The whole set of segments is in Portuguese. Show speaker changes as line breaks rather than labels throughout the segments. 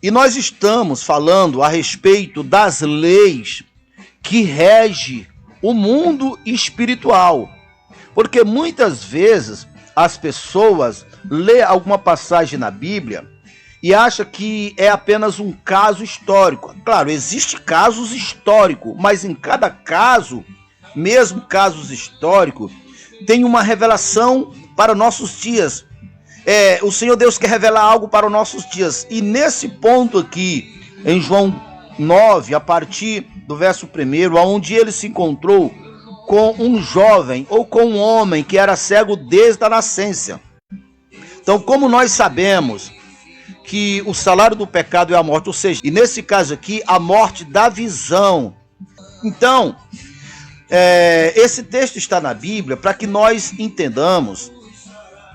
E nós estamos falando a respeito das leis que regem o mundo espiritual. Porque muitas vezes as pessoas lêem alguma passagem na Bíblia e acham que é apenas um caso histórico. Claro, existe casos históricos, mas em cada caso, mesmo casos históricos, tem uma revelação para nossos dias. O Senhor Deus quer revelar algo para os nossos dias. E nesse ponto aqui, em João 9, a partir do verso 1, onde ele se encontrou com um jovem ou com um homem que era cego desde a nascença. Então, como nós sabemos que o salário do pecado é a morte, ou seja, e nesse caso aqui, a morte da visão. Então, esse texto está na Bíblia para que nós entendamos,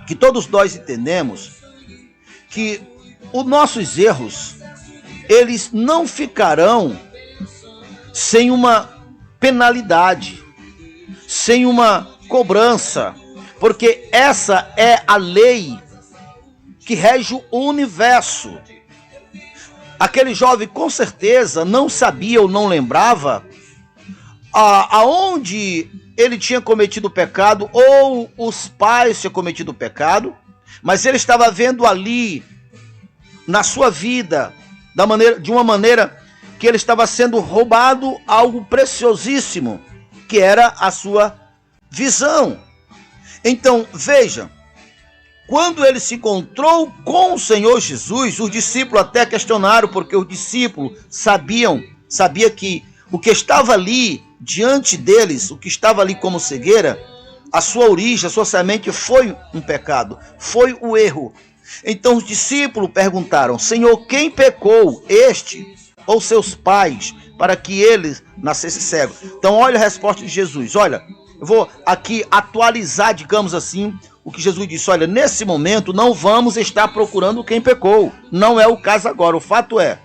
que todos nós entendemos, que os nossos erros, eles não ficarão sem uma penalidade, sem uma cobrança, porque essa é a lei que rege o universo. Aquele jovem com certeza não sabia ou não lembrava aonde ele tinha cometido o pecado ou os pais tinham cometido o pecado, mas ele estava vendo ali na sua vida de uma maneira que ele estava sendo roubado algo preciosíssimo, que era a sua visão. Então, veja, quando ele se encontrou com o Senhor Jesus, os discípulos até questionaram, porque os discípulos sabia que o que estava ali diante deles, o que estava ali como cegueira, a sua origem, a sua semente foi um pecado, foi o erro. Então os discípulos perguntaram: Senhor, quem pecou, este ou seus pais, para que ele nascesse cego? Então olha a resposta de Jesus. Olha, eu vou aqui atualizar, digamos assim, o que Jesus disse. Olha, nesse momento não vamos estar procurando quem pecou, não é o caso agora. O fato é,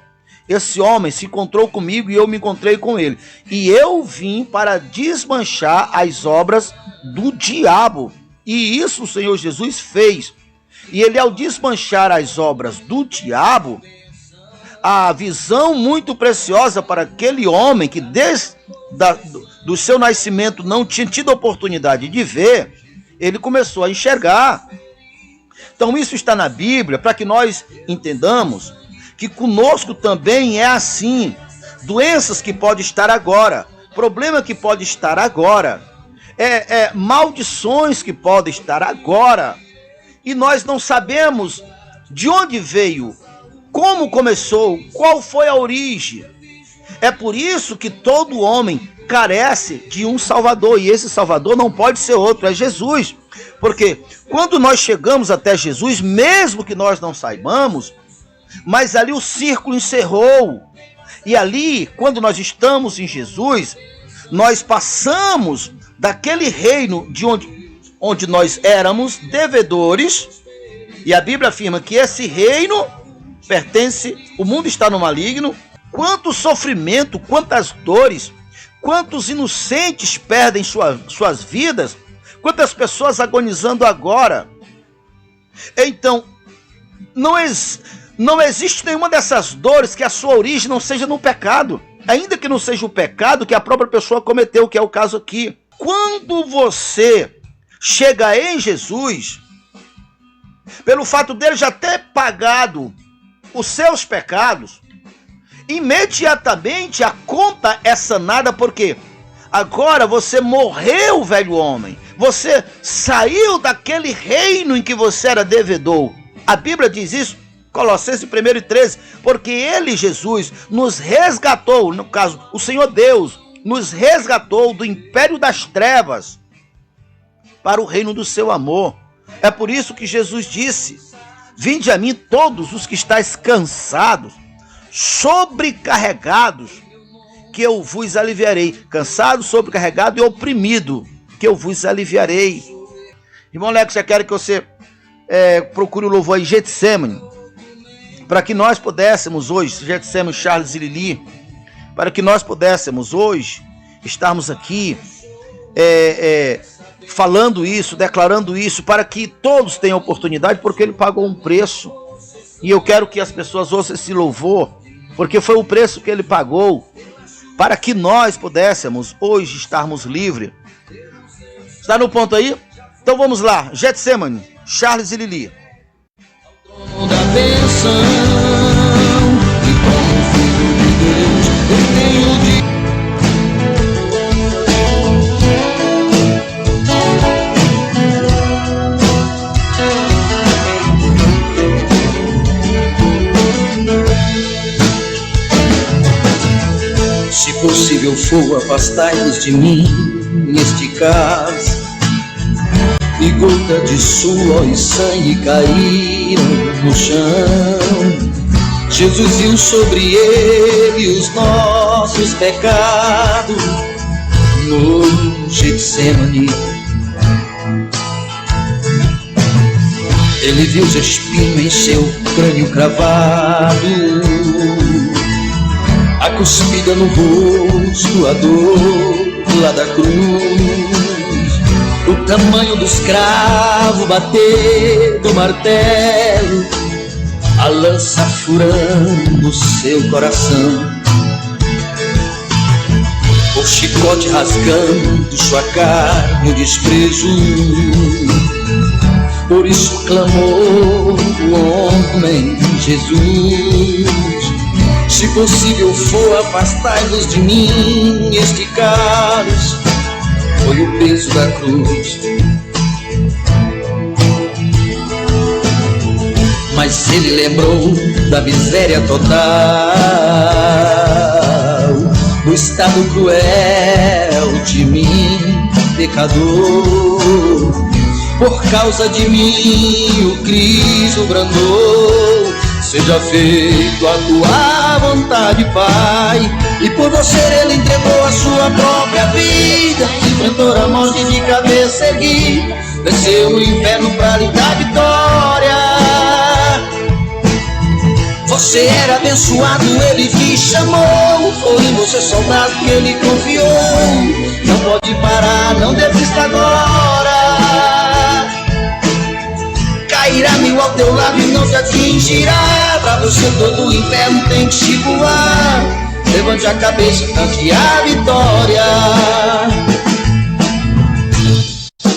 esse homem se encontrou comigo e eu me encontrei com ele, e eu vim para desmanchar as obras do diabo, e isso o Senhor Jesus fez. E ele, ao desmanchar as obras do diabo, a visão muito preciosa para aquele homem que desde do seu nascimento não tinha tido oportunidade de ver, ele começou a enxergar. Então isso está na Bíblia para que nós entendamos que conosco também é assim. Doenças que podem estar agora, problema que pode estar agora, maldições que podem estar agora, e nós não sabemos de onde veio, como começou, qual foi a origem. É por isso que todo homem carece de um Salvador, e esse Salvador não pode ser outro, é Jesus. Porque quando nós chegamos até Jesus, mesmo que nós não saibamos, mas ali o círculo encerrou. E ali, quando nós estamos em Jesus, nós passamos daquele reino de onde nós éramos devedores, e a Bíblia afirma que esse reino pertence, o mundo está no maligno. Quanto sofrimento, quantas dores, quantos inocentes perdem suas vidas, quantas pessoas agonizando agora. Então, não existe nenhuma dessas dores que a sua origem não seja no pecado, ainda que não seja o pecado que a própria pessoa cometeu, que é o caso aqui. Quando você chega em Jesus, pelo fato dele já ter pagado os seus pecados, imediatamente a conta é sanada, porque agora você morreu, velho homem, você saiu daquele reino em que você era devedor. A Bíblia diz isso, Colossenses 1:13, porque ele, Jesus, nos resgatou, no caso, o Senhor Deus, nos resgatou do império das trevas para o reino do seu amor. É por isso que Jesus disse: vinde a mim todos os que estáis cansados, sobrecarregados, que eu vos aliviarei. Cansado, sobrecarregado e oprimido, que eu vos aliviarei. Irmão Leco, já quero que você procure o louvor em Getsemane, para que nós pudéssemos hoje, Getsemane, Charles e Lili, para que nós pudéssemos hoje estarmos aqui falando isso, declarando isso, para que todos tenham oportunidade, porque ele pagou um preço. E eu quero que as pessoas ouçam esse louvor, porque foi o preço que ele pagou para que nós pudéssemos hoje estarmos livres. Está no ponto aí? Então vamos lá. Getsemane, Charles e Lili.
Da bênção, e como filho de Deus, eu tenho de... Se possível for, afastai-vos de mim neste caso. E gota de suor e sangue caíram no chão. Jesus viu sobre ele os nossos pecados no Getsemane. Ele viu os espinhos em seu crânio cravado, a cuspida no rosto, a dor lá da cruz, o tamanho dos cravos bater do martelo, a lança furando seu coração, o chicote rasgando sua carne, o desprezo. Por isso clamou o homem Jesus: se possível for, afastai-vos de mim este cálice. Foi o peso da cruz, mas ele lembrou da miséria total, do estado cruel de mim, pecador. Por causa de mim o Cristo brandou: seja feito a tua vontade, Pai. E por você ele entregou a sua própria vida, enfrentou a morte de cabeça erguida, venceu o inferno pra lhe dar vitória. Você era abençoado, ele te chamou, foi em você soldado que ele confiou. Não pode parar, não desista agora. Cairá mil ao teu lado e não te atingirá. Pra você todo o inferno tem que se voar. Levante a cabeça, cante a vitória.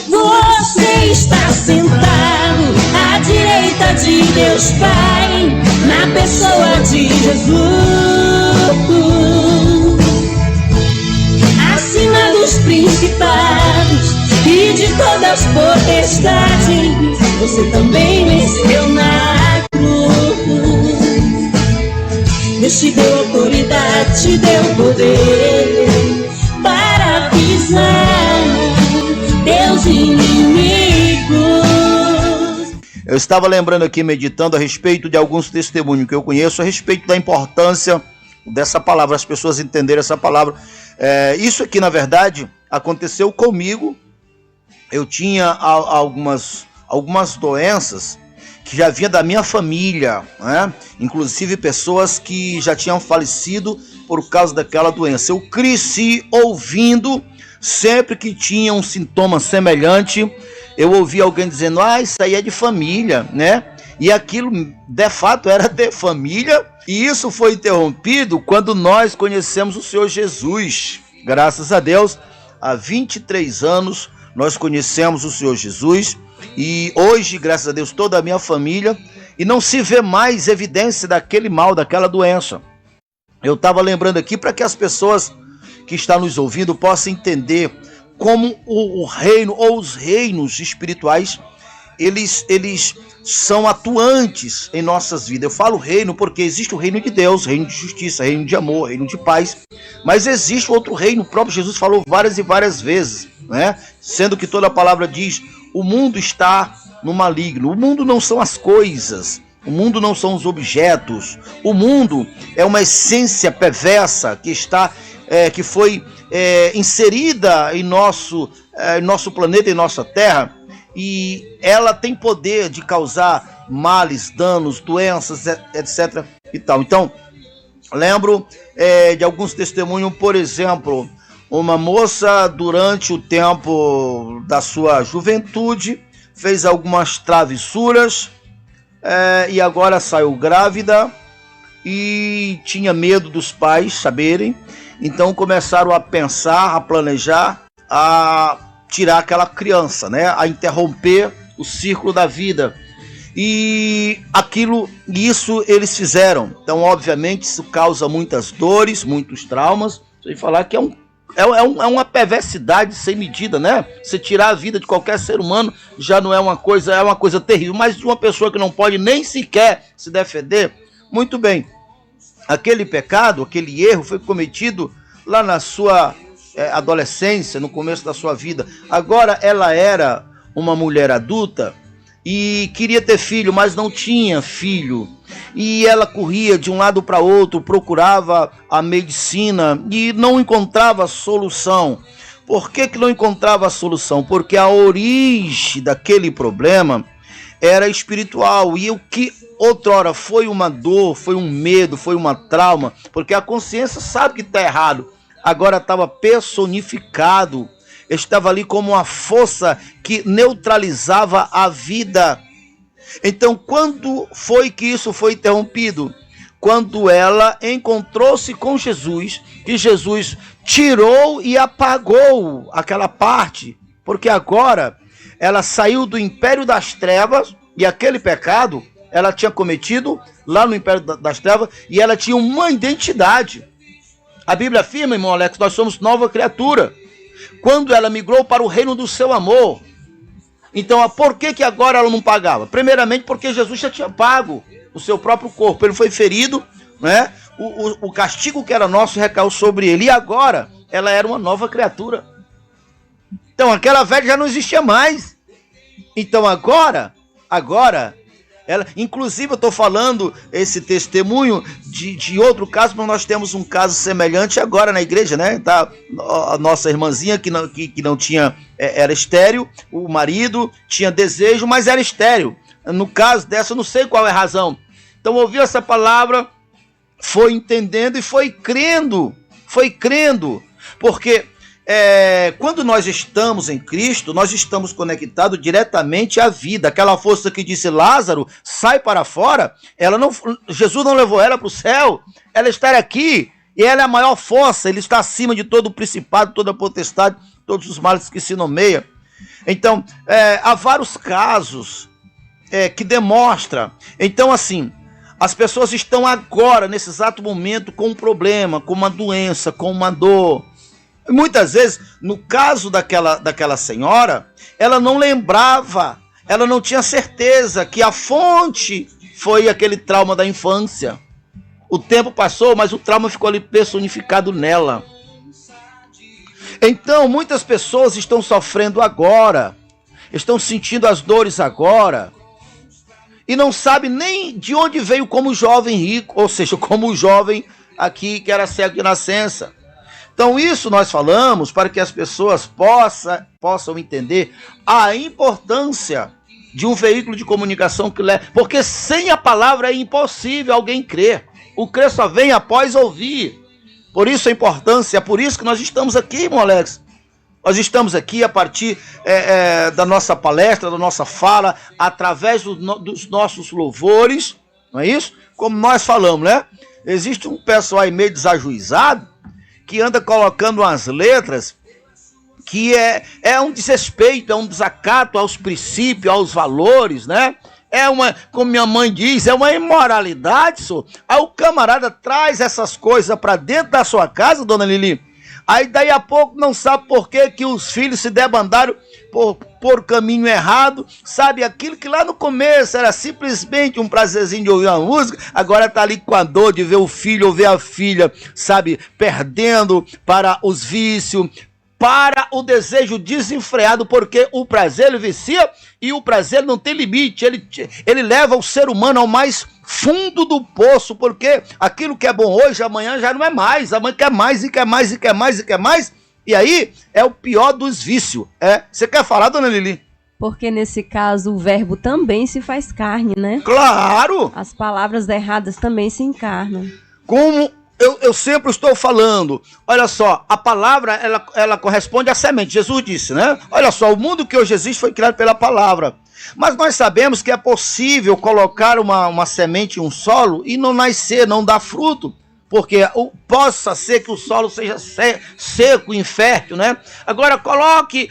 Você está sentado à direita de Deus Pai, na pessoa de Jesus. Acima dos principados e de todas as potestades, você também venceu na cruz. Deus te deu autoridade, te deu poder para pisar teus inimigos.
Eu estava lembrando aqui, meditando a respeito de alguns testemunhos que eu conheço a respeito da importância dessa palavra, as pessoas entenderem essa palavra. Isso aqui, na verdade, aconteceu comigo. Eu tinha algumas doenças que já vinha da minha família, né? Inclusive pessoas que já tinham falecido por causa daquela doença. Eu cresci ouvindo, sempre que tinha um sintoma semelhante, eu ouvia alguém dizendo: isso aí é de família, né? E aquilo, de fato, era de família, e isso foi interrompido quando nós conhecemos o Senhor Jesus. Graças a Deus, há 23 anos nós conhecemos o Senhor Jesus, e hoje, graças a Deus, toda a minha família, e não se vê mais evidência daquele mal, daquela doença. Eu estava lembrando aqui para que as pessoas que estão nos ouvindo possam entender como o reino ou os reinos espirituais, eles são atuantes em nossas vidas. Eu falo reino porque existe o reino de Deus, reino de justiça, reino de amor, reino de paz, mas existe outro reino, o próprio Jesus falou várias e várias vezes, né? Sendo que toda a palavra diz: o mundo está no maligno. O mundo não são as coisas, o mundo não são os objetos, o mundo é uma essência perversa que foi inserida em nosso planeta, em nossa terra, e ela tem poder de causar males, danos, doenças, etc. e tal. Então, lembro de alguns testemunhos, por exemplo, uma moça, durante o tempo da sua juventude, fez algumas travessuras, e agora saiu grávida e tinha medo dos pais saberem. Então começaram a pensar, a planejar, a tirar aquela criança, né? A interromper o círculo da vida. E isso eles fizeram. Então, obviamente, isso causa muitas dores, muitos traumas. Sem falar que é uma perversidade sem medida, né? Você tirar a vida de qualquer ser humano já não é uma coisa terrível, mas de uma pessoa que não pode nem sequer se defender. Muito bem, aquele pecado, aquele erro foi cometido lá na sua adolescência, no começo da sua vida. Agora ela era uma mulher adulta e queria ter filho, mas não tinha filho. E ela corria de um lado para outro, procurava a medicina e não encontrava solução. Por que não encontrava solução? Porque a origem daquele problema era espiritual. E o que outrora foi uma dor, foi um medo, foi uma trauma, porque a consciência sabe que está errado, agora estava personificado. Estava ali como uma força que neutralizava a vida. Então, quando foi que isso foi interrompido? Quando ela encontrou-se com Jesus, que Jesus tirou e apagou aquela parte, porque agora ela saiu do império das trevas, e aquele pecado ela tinha cometido lá no império das trevas, e ela tinha uma identidade. A Bíblia afirma, irmão Alex, nós somos nova criatura. Quando ela migrou para o reino do seu amor. Então, por que agora ela não pagava? Primeiramente porque Jesus já tinha pago o seu próprio corpo. Ele foi ferido, né? O castigo que era nosso recaiu sobre ele. E agora ela era uma nova criatura. Então aquela velha já não existia mais. Então agora ela, inclusive eu estou falando esse testemunho de outro caso, mas nós temos um caso semelhante agora na igreja, né? Tá, a nossa irmãzinha que não tinha, era estéril, o marido tinha desejo, mas era estéril. No caso dessa, eu não sei qual é a razão. Então ouviu essa palavra, foi entendendo e foi crendo, porque quando nós estamos em Cristo, nós estamos conectados diretamente à vida. Aquela força que disse Lázaro, sai para fora, Jesus não levou ela para o céu, ela está aqui, e ela é a maior força, ele está acima de todo o principado, toda a potestade, todos os males que se nomeia. Então, há vários casos que demonstram. Então, assim, as pessoas estão agora, nesse exato momento, com um problema, com uma doença, com uma dor. Muitas vezes, no caso daquela senhora, ela não lembrava, ela não tinha certeza que a fonte foi aquele trauma da infância. O tempo passou, mas o trauma ficou ali personificado nela. Então, muitas pessoas estão sofrendo agora, estão sentindo as dores agora, e não sabem nem de onde veio como jovem rico, ou seja, como jovem aqui que era cego de nascença. Então isso nós falamos para que as pessoas possam entender a importância de um veículo de comunicação que leva, porque sem a palavra é impossível alguém crer. O crer só vem após ouvir. Por isso a importância, é por isso que nós estamos aqui, irmão Alex. Nós estamos aqui a partir da nossa palestra, da nossa fala, através dos nossos louvores, não é isso? Como nós falamos, né? Existe um pessoal aí meio desajuizado, que anda colocando umas letras que é um desrespeito, é um desacato aos princípios, aos valores, né? Como minha mãe diz, é uma imoralidade, senhor. Aí o camarada traz essas coisas para dentro da sua casa, dona Lili. Aí daí a pouco não sabe por que os filhos se debandaram por caminho errado, sabe? Aquilo que lá no começo era simplesmente um prazerzinho de ouvir uma música, agora tá ali com a dor de ver o filho ou ver a filha, sabe? Perdendo para os vícios, para o desejo desenfreado, porque o prazer ele vicia e o prazer não tem limite, ele leva o ser humano ao mais fundo do poço, porque aquilo que é bom hoje, amanhã já não é mais, amanhã quer mais e quer mais e quer mais e quer mais, e aí é o pior dos vícios. Você quer falar, dona Lili?
Porque nesse caso o verbo também se faz carne, né?
Claro!
As palavras erradas também se encarnam.
Como eu sempre estou falando, olha só, a palavra ela corresponde à semente. Jesus disse, né? Olha só, o mundo que hoje existe foi criado pela palavra. Mas nós sabemos que é possível colocar uma semente em um solo e não nascer, não dar fruto. Porque possa ser que o solo seja seco, infértil, né? Agora coloque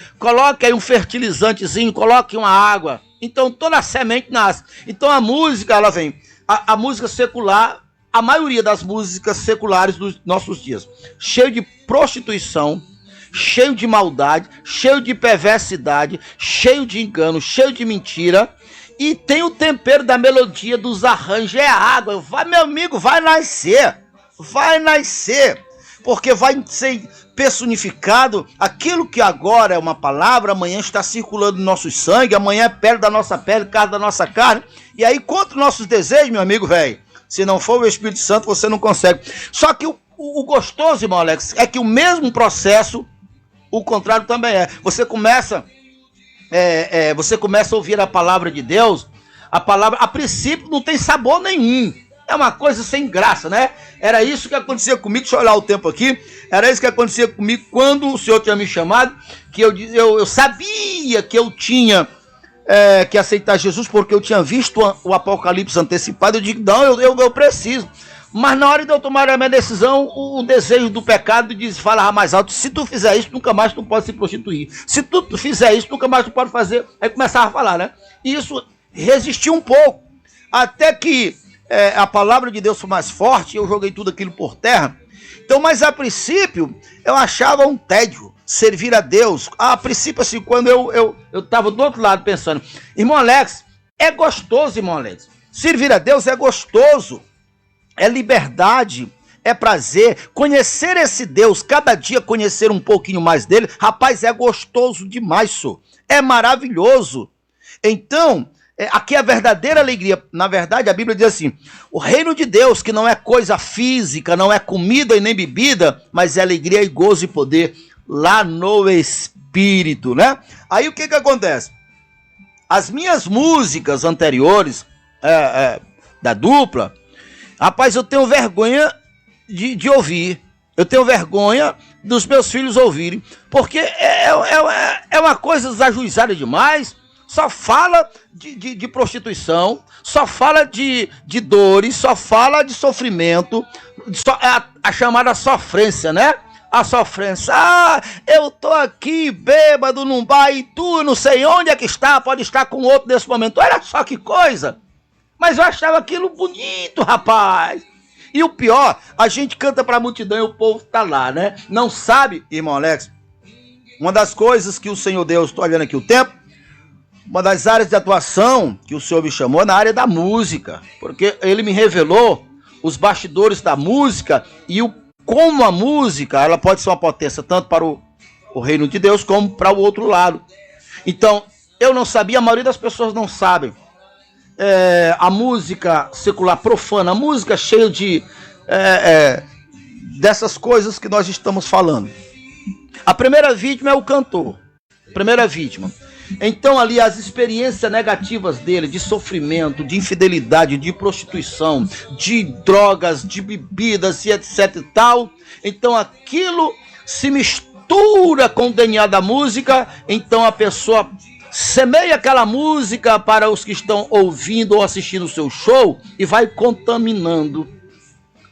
aí um fertilizantezinho, coloque uma água. Então toda a semente nasce. Então a música, ela vem. A música secular, a maioria das músicas seculares dos nossos dias, cheio de prostituição, cheio de maldade, cheio de perversidade, cheio de engano, cheio de mentira, e tem o tempero da melodia, dos arranjos, é água. Vai, meu amigo, vai nascer, porque vai ser personificado aquilo que agora é uma palavra, amanhã está circulando no nosso sangue, amanhã é pele da nossa pele, carne da nossa carne, e aí contra os nossos desejos, meu amigo, velho, se não for o Espírito Santo, você não consegue. Só que o gostoso, irmão Alex, é que o mesmo processo, o contrário também é. Você começa a ouvir a palavra de Deus, a palavra, a princípio, não tem sabor nenhum. É uma coisa sem graça, né? Era isso que acontecia comigo, deixa eu olhar o tempo aqui, era isso que acontecia comigo quando o Senhor tinha me chamado, que eu sabia que eu tinha que aceitar Jesus, porque eu tinha visto o Apocalipse antecipado. Eu digo, não, eu preciso. Mas na hora de eu tomar a minha decisão, o desejo do pecado falava mais alto: se tu fizer isso, nunca mais tu pode se prostituir. Se tu fizer isso, nunca mais tu pode fazer. Aí começava a falar, né? E isso resistiu um pouco, até que a palavra de Deus foi mais forte, eu joguei tudo aquilo por terra. Então, mas a princípio, eu achava um tédio servir a Deus. A princípio, assim, quando eu estava do outro lado pensando, irmão Alex, é gostoso, irmão Alex. Servir a Deus é gostoso. É liberdade, é prazer. Conhecer esse Deus, cada dia conhecer um pouquinho mais dele, rapaz, é gostoso demais, senhor. É maravilhoso. Então, aqui é a verdadeira alegria. Na verdade, a Bíblia diz assim: o reino de Deus, que não é coisa física, não é comida e nem bebida, mas é alegria e gozo e poder lá no Espírito, né? Aí o que acontece? As minhas músicas anteriores, da dupla, rapaz, eu tenho vergonha de ouvir. Eu tenho vergonha dos meus filhos ouvirem, porque é uma coisa desajuizada demais. Só fala de prostituição, só fala de dores, só fala de sofrimento, a chamada sofrência, né? A sofrência. Eu tô aqui bêbado num bar e tu não sei onde é que está, pode estar com outro nesse momento. Olha só que coisa. Mas eu achava aquilo bonito, rapaz. E o pior, a gente canta pra multidão e o povo tá lá, né? Não sabe, irmão Alex, uma das coisas que o Senhor Deus, estou olhando aqui o tempo, uma das áreas de atuação que o Senhor me chamou é na área da música, porque Ele me revelou os bastidores da música e como a música, ela pode ser uma potência tanto para o reino de Deus como para o outro lado. Então, eu não sabia, a maioria das pessoas não sabem. A música secular profana, a música cheia dessas coisas que nós estamos falando. A primeira vítima é o cantor. Primeira vítima. Então ali as experiências negativas dele, de sofrimento, de infidelidade, de prostituição, de drogas, de bebidas e etc e tal. Então aquilo se mistura com o DNA da música, então a pessoa semeia aquela música para os que estão ouvindo ou assistindo o seu show e vai contaminando.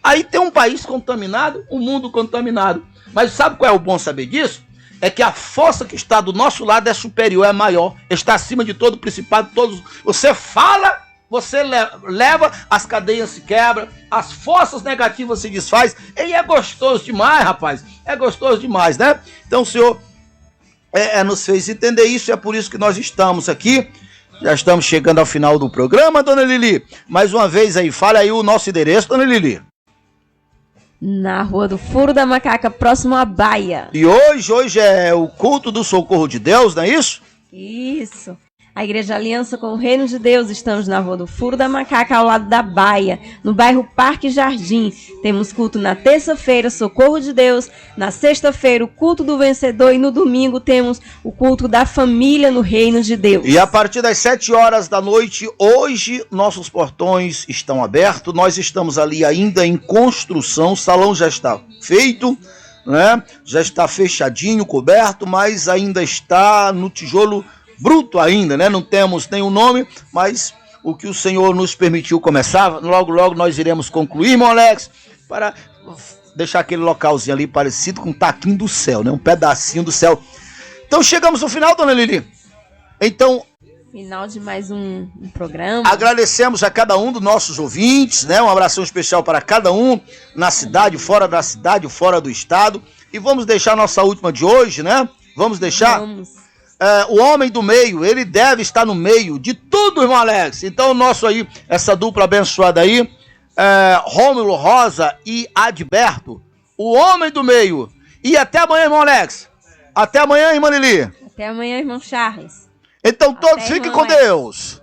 Aí tem um país contaminado, um mundo contaminado. Mas sabe qual é o bom saber disso? É que a força que está do nosso lado é superior, é maior, está acima de todo principado, todos. Você fala, você leva, as cadeias se quebram, as forças negativas se desfazem, e é gostoso demais, rapaz, é gostoso demais, né? Então o Senhor nos fez entender isso, é por isso que nós estamos aqui, já estamos chegando ao final do programa, dona Lili. Mais uma vez aí, fala aí o nosso endereço, dona Lili.
Na Rua do Furo da Macaca, próximo à Baia.
E hoje é o culto do Socorro de Deus, não é isso?
Isso. A Igreja Aliança com o Reino de Deus, estamos na Rua do Furo da Macaca, ao lado da Baia, no bairro Parque Jardim. Temos culto na terça-feira, Socorro de Deus, na sexta-feira, o culto do vencedor, e no domingo temos o culto da família no Reino de Deus.
E a partir das 7 horas da noite, hoje, nossos portões estão abertos, nós estamos ali ainda em construção, o salão já está feito, né? Já está fechadinho, coberto, mas ainda está no tijolo bruto ainda, né? Não temos nenhum nome, mas o que o Senhor nos permitiu começar, logo, logo nós iremos concluir, irmão Alex, para deixar aquele localzinho ali parecido com um taquinho do céu, né? Um pedacinho do céu. Então chegamos no final, dona Lili. Então,
final de mais um programa.
Agradecemos a cada um dos nossos ouvintes, né? Um abração especial para cada um, na cidade, fora da cidade, fora do estado. E vamos deixar a nossa última de hoje, né? Vamos deixar?
Vamos.
O homem do meio, ele deve estar no meio de tudo, irmão Alex. Então, nosso aí, essa dupla abençoada aí, Rômulo Rosa e Adberto, o homem do meio. E até amanhã, irmão Alex. Até amanhã, irmã Lili.
Até amanhã, irmão Charles.
Então todos fiquem com Deus.